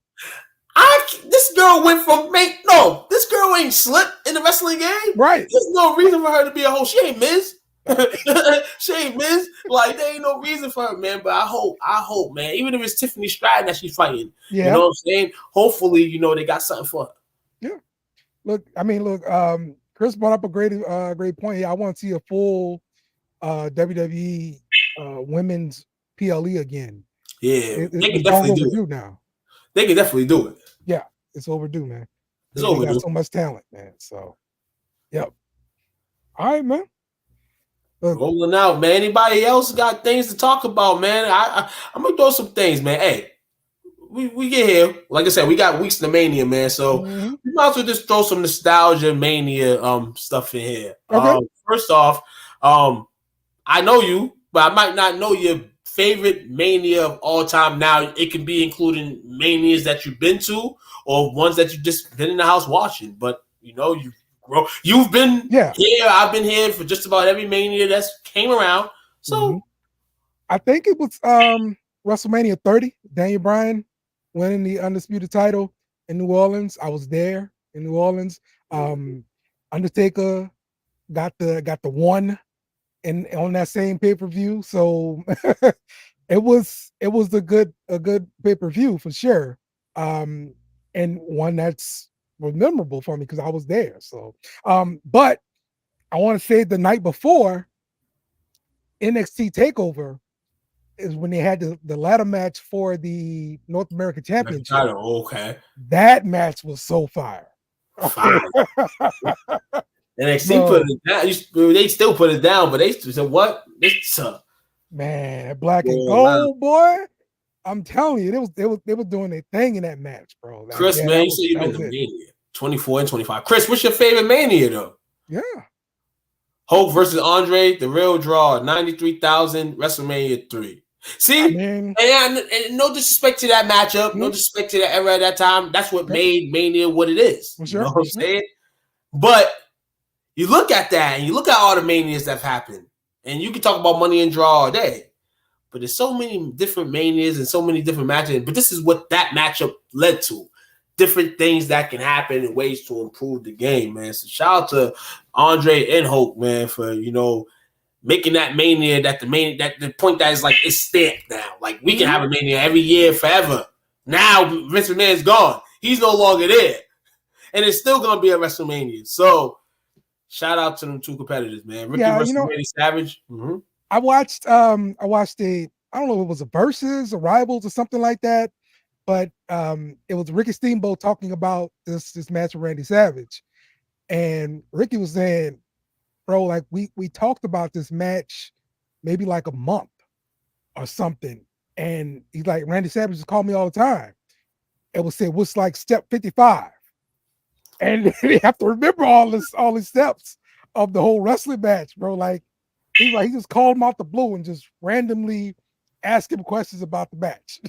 This girl went from this girl ain't slipped in the wrestling game. Right. There's no reason for her to be a host. She ain't Miz. She ain't Miz. Like, there ain't no reason for her, man. But I hope, man, even if it's Tiffany Stratton that she's fighting, you know what I'm saying? Hopefully, they got something for her. Yeah. Look, Chris brought up a great point here. I want to see a full WWE women's PLE again. Yeah, they can definitely do it now. They can definitely do it. Yeah, it's overdue, man. It's overdue. Got so much talent, man. So, yep. All right, man. Look. Rolling out, man. Anybody else got things to talk about, man? I'm gonna throw some things, man. Hey, we get here. Like I said, we got weeks to Mania, man. So we might as well just throw some nostalgia Mania stuff in here. Okay. First off, I know you, but I might not know your favorite Mania of all time. Now it can be including Manias that you've been to or ones that you've just been in the house watching. But you've been here. I've been here for just about every Mania that's came around. So I think it was WrestleMania 30. Daniel Bryan winning the undisputed title in New Orleans. I was there in New Orleans. Undertaker got the one and on that same pay-per-view. So it was a good pay-per-view for sure. And one was memorable for me because I was there. So but I want to say the night before NXT TakeOver is when they had the ladder match for the North American Championship. Okay. That match was so fire. NXT put it down. They still put it down, but they said, "What? It's man, black and gold, boy." I'm telling you, they were doing their thing in that match, bro. Chris, man, you said you've been to Mania 24 and 25. Chris, what's your favorite Mania though? Yeah, Hulk versus Andre, the real draw, 93,000, WrestleMania 3. See, and no disrespect to that matchup, no disrespect to that era at that time. That's what made Mania what it is. Sure. You know what I'm saying? But you look at that and you look at all the Manias that have happened, and you can talk about Money and Draw all day, but there's so many different Manias and so many different matches. But this is what that matchup led to. Different things that can happen and ways to improve the game, man. So shout out to Andre and Hulk, man, for making that Mania that the point that is like it's stamped now. Like we can have a Mania every year forever. Now Vince McMahon's gone. He's no longer there. And it's still gonna be a WrestleMania. So shout out to them two competitors, man. Ricky versus Randy Savage. I watched I don't know if it was a Versus or Rivals or something like that, but it was Ricky Steamboat talking about this match with Randy Savage. And Ricky was saying, bro, like we talked about this match maybe like a month or something. And he's like, Randy Savage just called me all the time. It would say, what's like step 55? And they have to remember all these steps of the whole wrestling match, bro. Like he just called him out the blue and just randomly asked him questions about the match.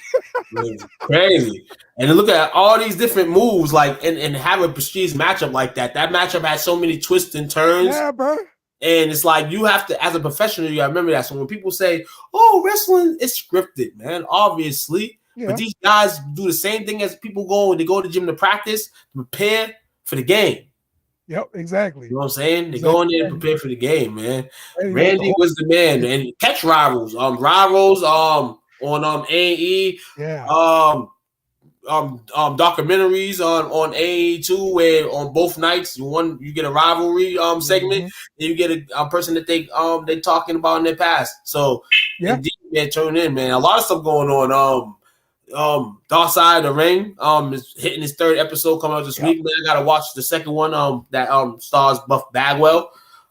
Crazy. And look at all these different moves, like and have a prestige matchup like that. That matchup had so many twists and turns. Yeah, bro. And it's like you have to, as a professional, you remember that. So when people say, "Oh, wrestling is scripted," man, obviously. Yeah. But these guys do the same thing as people go when they go to the gym to practice, to prepare for the game. Yep, exactly. You know what I'm saying? They go in there and prepare for the game, man. Randy was the man, and catch rivals on A&E. Yeah. documentaries on AA2 where on both nights you get a rivalry segment and you get a person that they talking about in their past. So indeed, man, tune in, man. A lot of stuff going on. Dark Side of the Ring is hitting his 3rd episode coming out this week. Man, I gotta watch the second one that stars Buff Bagwell.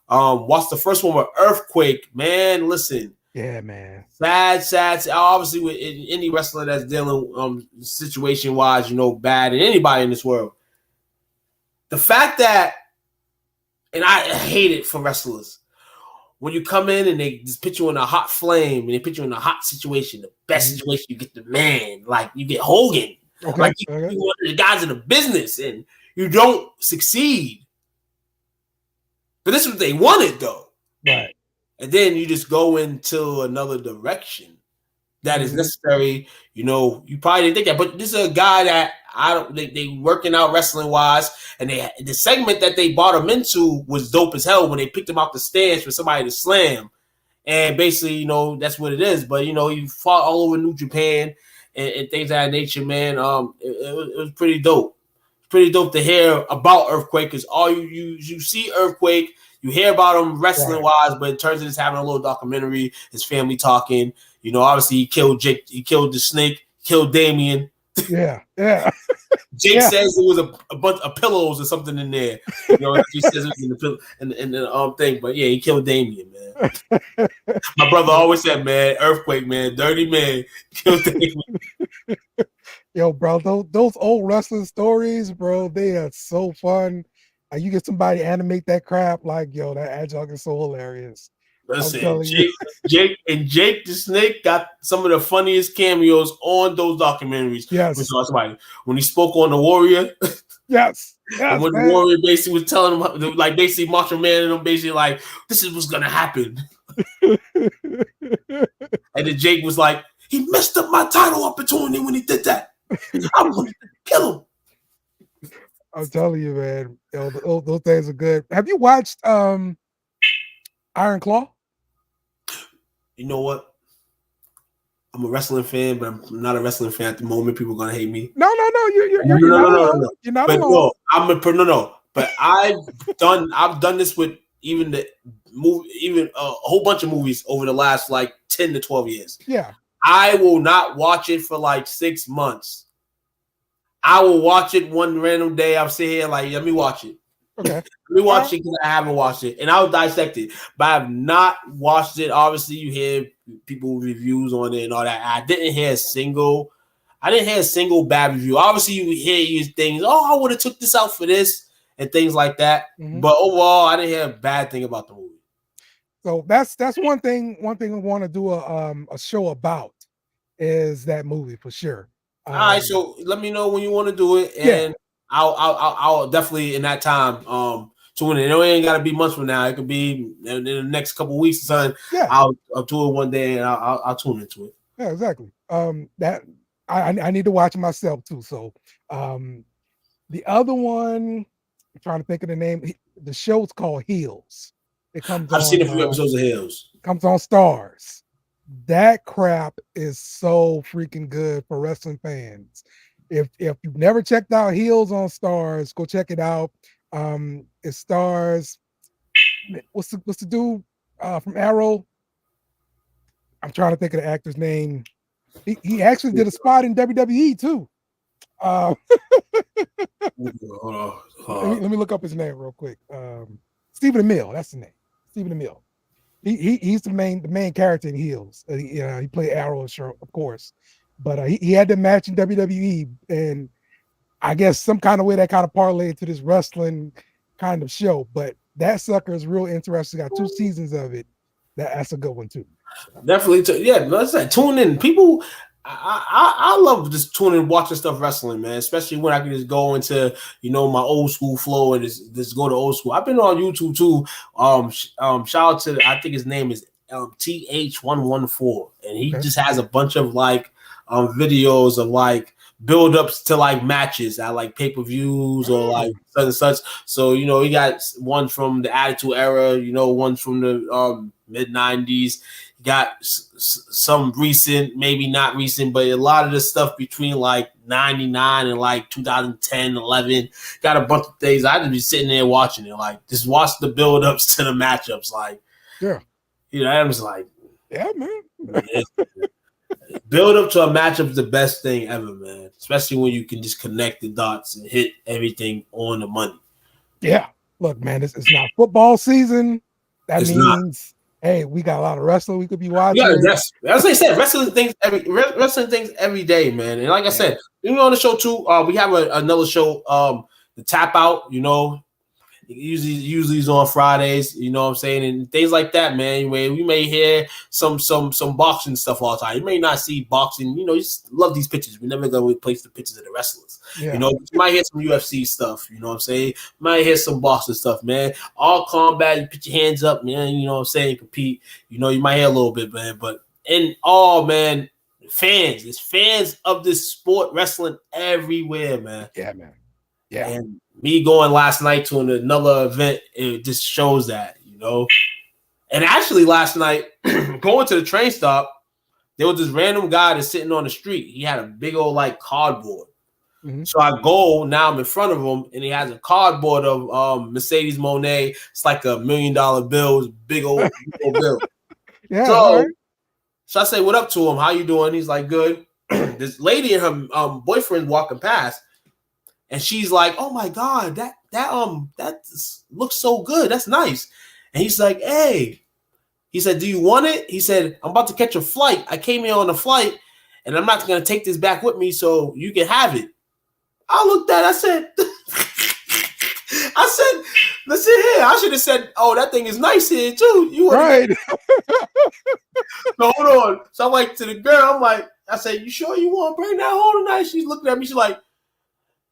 Watch the first one with Earthquake, man. Listen, yeah, man. Sad. Obviously, with any wrestler that's dealing situation wise, bad, and anybody in this world. The fact that, and I hate it for wrestlers, when you come in and they just put you in a hot flame and they put you in a hot situation, the best situation, you get the man, like you get Hogan, like you one of the guys in the business, and you don't succeed. But this is what they wanted, though. Right. And then you just go into another direction that is necessary. You probably didn't think that, but this is a guy that they working out wrestling wise, and the segment that they brought him into was dope as hell when they picked him out the stands for somebody to slam, and basically, that's what it is. But he fought all over New Japan and things of that nature, man. It was pretty dope. Pretty dope to hear about Earthquake, because all you see Earthquake, you hear about him wrestling wise, but it turns into having a little documentary, his family talking. Obviously he killed Jake, he killed the Snake, killed Damien. Yeah. Jake says it was a bunch of pillows or something in there. He says it was in the thing, but yeah, he killed Damien, man. My brother always said, man, Earthquake, man, dirty man, killed Damien. Yo, bro, those old wrestling stories, bro, they are so fun. You get somebody to animate that crap, like, yo, that adjunct is so hilarious. Listen, Jake the Snake got some of the funniest cameos on those documentaries. Yes. When he spoke on the Warrior. Yes. And when the Warrior basically was telling him, like, basically Macho Man and him basically like, this is what's gonna happen. And then Jake was like, he messed up my title opportunity when he did that. I'm gonna kill him. I'm telling you, man. Yo, those things are good. Have you watched Iron Claw? You know what? I'm a wrestling fan, but I'm not a wrestling fan at the moment. People are gonna hate me. No. You're not alone. No. But I've done this with even the movie, even a whole bunch of movies over the last like 10 to 12 years. Yeah. I will not watch it for like 6 months. I will watch it one random day. I'll sit here like, let me watch it. Okay. Let me watch it because I haven't watched it, and I'll dissect it. But I have not watched it. Obviously, you hear people reviews on it and all that. I didn't hear a single bad review. Obviously, you hear things. Oh, I would have took this out for this and things like that. Mm-hmm. But overall, I didn't hear a bad thing about the movie. So that's one thing. One thing we want to do a show about is that movie for sure. All right, so let me know when you want to do it, and I'll definitely in that time tune in. It ain't got to be months from now. It could be in the next couple of weeks or something. Yeah, I'll do it one day and I'll tune into it. Yeah, exactly. That I need to watch it myself too. So the other one, I'm trying to think of the name. The show's called Heels. It comes. I've seen a few episodes of Heels. Comes on Stars. That crap is so freaking good for wrestling fans. If you've never checked out Heels on Stars, go check it out. It stars what's the dude from Arrow? I'm trying to think of the actor's name. He actually did a spot in WWE too. Let me look up his name real quick. Stephen Amell, that's the name. Stephen Amell. He's the main character in Heels. He played Arrow, sure, of course, but he had the match in WWE, and I guess some kind of way that kind of parlayed to this wrestling kind of show. But that sucker is real interesting. Got 2 seasons of it. That's a good one too. Definitely, let's say tune in. People, I love just tuning and watching stuff wrestling, man. Especially when I can just go into my old school flow and just go to old school. I've been on YouTube too. Shout out to I think his name is TH114, and he just has a bunch of like videos of like build ups to like matches at like pay-per-views or like such and such. So, you know, he got one from the Attitude Era, you know, one from the mid-90s. Got some recent, maybe not recent, but a lot of the stuff between like 99 and like 2010, 11. Got a bunch of things. I just be sitting there watching it, like just watch the build-ups to the matchups. Like, Yeah. You know, I'm just like, yeah, man. Build up to a matchup is the best thing ever, man. Especially when you can just connect the dots and hit everything on the money. Yeah. Look, man, it's not football season. That means, hey, we got a lot of wrestling we could be watching. Yeah, that's as I said, wrestling things every day, man. And like I said, you know, on the show too, we have another show, the Tap Out, you know. Usually is on Fridays, you know what I'm saying, and things like that, man. We may hear some boxing stuff all the time. You may not see boxing, you know. You just love these pictures. We're never gonna replace the pictures of the wrestlers. You know, you might hear some UFC stuff, you know what I'm saying. You might hear some boxing stuff, man. All combat, you put your hands up, man. You know what I'm saying, compete. You know, you might hear a little bit, man. But in all, man, there's fans of this sport, wrestling everywhere, man. Yeah, man. Yeah. And me going last night to another event, it just shows that, you know. And actually last night, going to the train stop, there was this random guy that's sitting on the street. He had a big old like cardboard. Mm-hmm. So I go, now I'm in front of him, and he has a cardboard of Mercedes Mone. It's like $1 million bill, it's big old bill. Yeah. So I say, what up to him? How you doing? He's like, good. This lady and her boyfriend walking past. And she's like, "Oh my God, that looks so good. That's nice." And he's like, "Hey," he said, "Do you want it?" He said, "I'm about to catch a flight. I came here on a flight, and I'm not going to take this back with me, so you can have it." I looked at it, I said, "Listen here. I should have said, oh, that thing is nice here too. You right?" So hold on. So I'm like to the girl, I said, "You sure you want to bring that home tonight?" She's looking at me. She's like,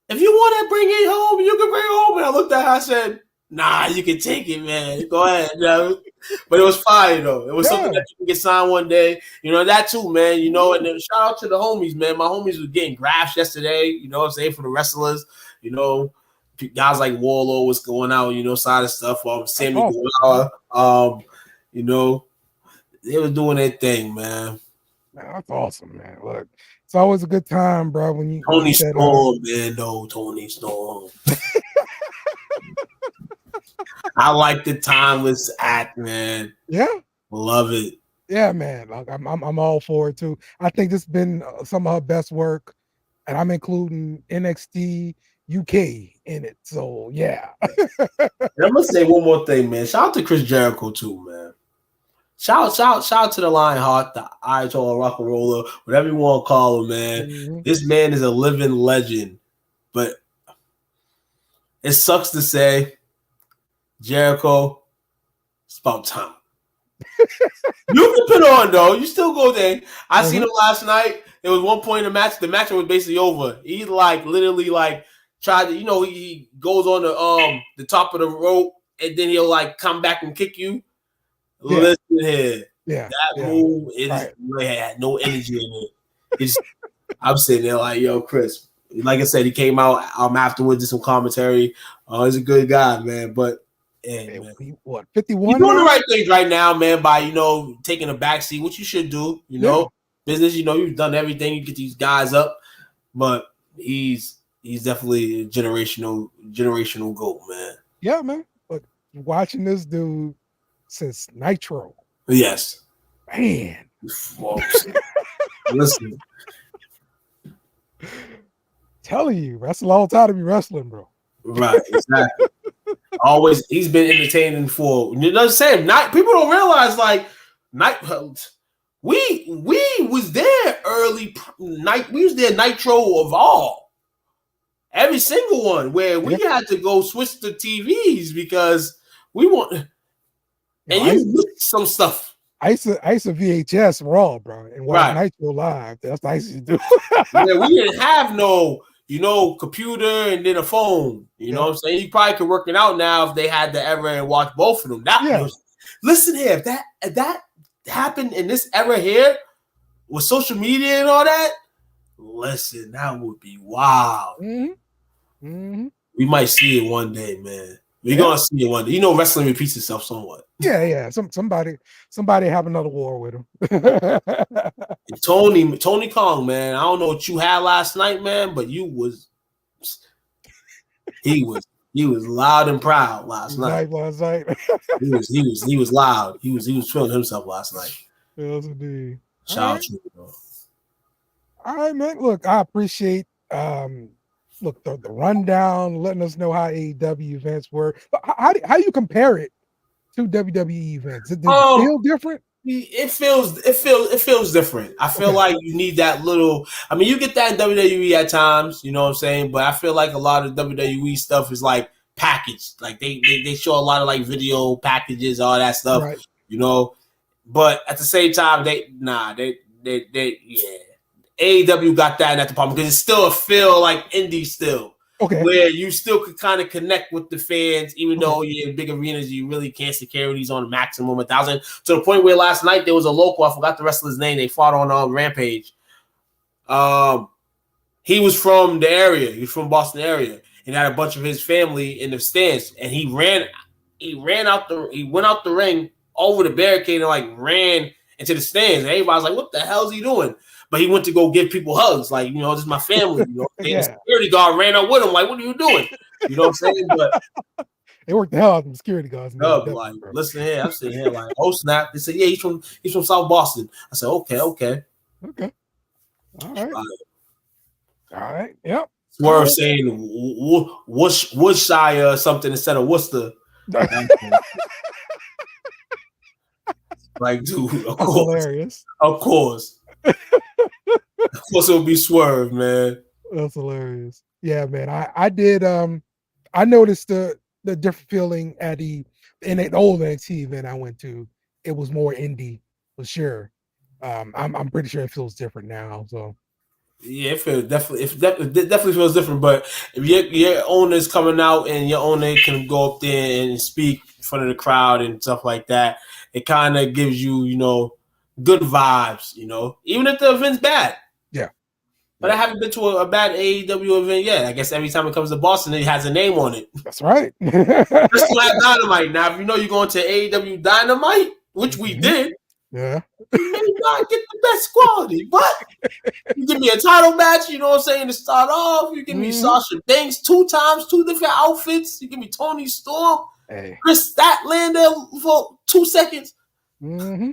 "If you want to bring it home, you can bring it home." And I looked at her, I said, "Nah, you can take it, man. Go ahead." You know? But it was fire, though. It was something that you can get signed one day. You know, that too, man. You know, and then shout out to the homies, man. My homies was getting grafts yesterday, you know what I'm saying, for the wrestlers. You know, guys like Warlord was going out, you know, side of stuff. Sammy Guevara, you know, they were doing their thing, man. Man, that's awesome, man. Look, it's always a good time, bro. When you Tony Storm, man, no Tony Storm. I like the timeless act, man. Yeah, love it. Yeah, man. Like, I'm all for it too. I think this has been some of her best work, and I'm including NXT UK in it. So yeah. I'm gonna say one more thing, man. Shout out to Chris Jericho too, man. Shout out to the Lionheart, the Ayatollah Rock and Roller, whatever you want to call him, man. Mm-hmm. This man is a living legend. But it sucks to say, Jericho, it's about time. You can put on, though. You still go there. I seen him last night. There was one point in the match. The match was basically over. He literally tried to, you know, he goes on the top of the rope, and then he'll come back and kick you. Yeah. Listen here. Yeah. That move really had no energy in it. I'm sitting there like, yo, Chris. Like I said, he came out afterwards, did some commentary. He's a good guy, man. But man, what, 51? You're doing the right things right now, man, by taking a backseat, which you should do, business, you've done everything, you get these guys up, but he's definitely a generational GOAT, man. Yeah, man. But watching this dude since Nitro. Yes. Man. Listen. Telling you, that's a long time to be wrestling, bro. Right, exactly. Always, he's been entertaining for. You know what I'm saying? People don't realize, we was there early night. We was there Nitro of all, every single one where we had to go switch the TVs because we want. And you missed some stuff. I used to VHS Raw, bro, and watch Nitro live. That's what I used to do. Yeah, we didn't have no, computer and then a phone. You know what I'm saying? You probably could work it out now if they had the era and watch both of them. Listen here, if that happened in this era here with social media and all that, Listen, that would be wild. Mm-hmm. Mm-hmm. We might see it one day, man. We're gonna see it one day. You know, wrestling repeats itself somewhat. Yeah. Somebody have another war with him. Tony Kong, man. I don't know what you had last night, man, but he was loud and proud last night. He was loud. He was feeling himself last night. Yes, indeed. Shout out to you, bro. All right, man. Look, I appreciate the rundown, letting us know how AEW events were. But how do you compare it to WWE events? Does it feel different? It feels different. I feel like you need that little. I mean, you get that in WWE at times, you know what I'm saying. But I feel like a lot of WWE stuff is like packaged. Like they show a lot of like video packages, all that stuff, right. You know. But at the same time, AEW got that in that department because it's still a feel like indie still. Okay. Where you still could kind of connect with the fans, even though you're in big arenas, you really can't securities on maximum 1,000. To the point where last night there was a local, I forgot the wrestler's name, they fought on Rampage. He was from the area, he was from Boston area, and had a bunch of his family in the stands, and he went out the ring over the barricade and like ran into the stands. And everybody's like, what the hell is he doing? But he went to go give people hugs, like, you know, this is my family. You know, the security guard ran up with him, like, what are you doing? You know what I'm saying? But they worked the hell out of the security guards. No, like, listen here, I'm sitting here like, oh snap. They said, yeah, he's from South Boston. I said, okay. All right. Yep. Swerve saying Worcestershire or something instead of Worcester. Like, dude, of course. Hilarious. Of course. Of course it would be Swerve, man. That's hilarious. Yeah, man. I did I noticed the different feeling at the old NXT event I went to. It was more indie for sure. I'm pretty sure it feels different now. So yeah, it definitely feels different. But if your owner's coming out and your owner can go up there and speak in front of the crowd and stuff like that, it kind of gives you, you know, good vibes, you know, even if the event's bad. Yeah. But I haven't been to a bad AEW event yet. I guess every time it comes to Boston, it has a name on it. That's right. Just like Dynamite. Now, if you know you're going to AEW Dynamite, which we did, yeah, you may not get the best quality, but you give me a title match, you know what I'm saying, to start off. You give me Sasha Banks 2 times, 2 different outfits. You give me Tony Storm, Chris Statlander for 2 seconds. Mm-hmm.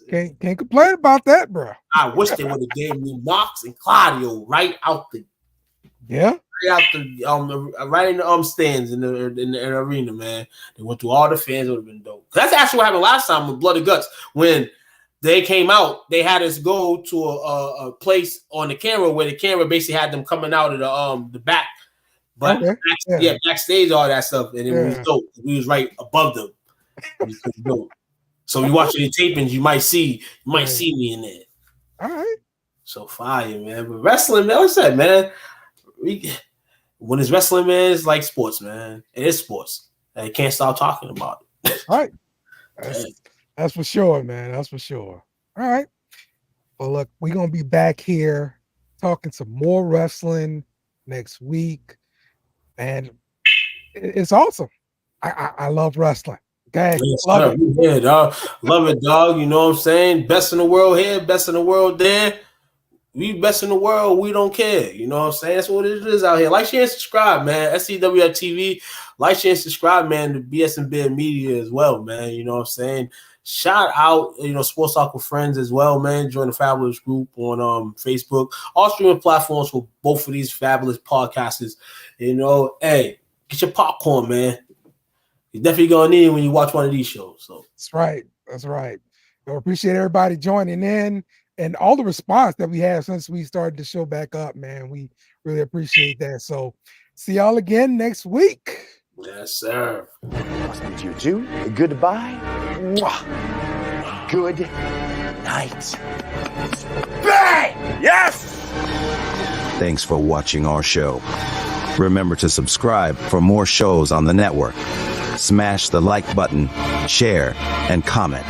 Can't complain about that, bro. I wish they would have gave me Mox and Claudio right out the right in the stands in the arena, man. They went through all the fans. Would have been dope. That's actually what happened last time with Blood and Guts when they came out. They had us go to a place on the camera where the camera basically had them coming out of the back, but backstage, all that stuff, and it was dope. We was right above them. It was dope. So you watching the tapings, you might see me in there. All right. So fire, man. But wrestling, man, like I said, man, when it's wrestling, man, it's like sports, man. It is sports. You can't stop talking about it. All right. That's for sure, man. That's for sure. All right. Well, look, we're going to be back here talking some more wrestling next week. And it's awesome. I love wrestling. Okay. Love it. Yeah, dog. Love it, dog. You know what I'm saying? Best in the world here, best in the world there. We best in the world. We don't care. You know what I'm saying? That's what it is out here. Like, share, and subscribe, man. SCWF TV. Like, share, and subscribe, man, to BS and Beer Media as well, man. You know what I'm saying? Shout out, you know, Sports Talk with Friends as well, man. Join the Fabulous group on Facebook. All streaming platforms for both of these fabulous podcasters. You know, hey, get your popcorn, man. You're definitely gonna need it when you watch one of these shows. So that's right. That's right. I appreciate everybody joining in and all the response that we have since we started the show back up, man. We really appreciate that. So see y'all again next week. Yes, sir. Nice to meet you too. Goodbye. Mwah. Good night. Bang! Yes! Thanks for watching our show. Remember to subscribe for more shows on the network. Smash the like button, share, and comment.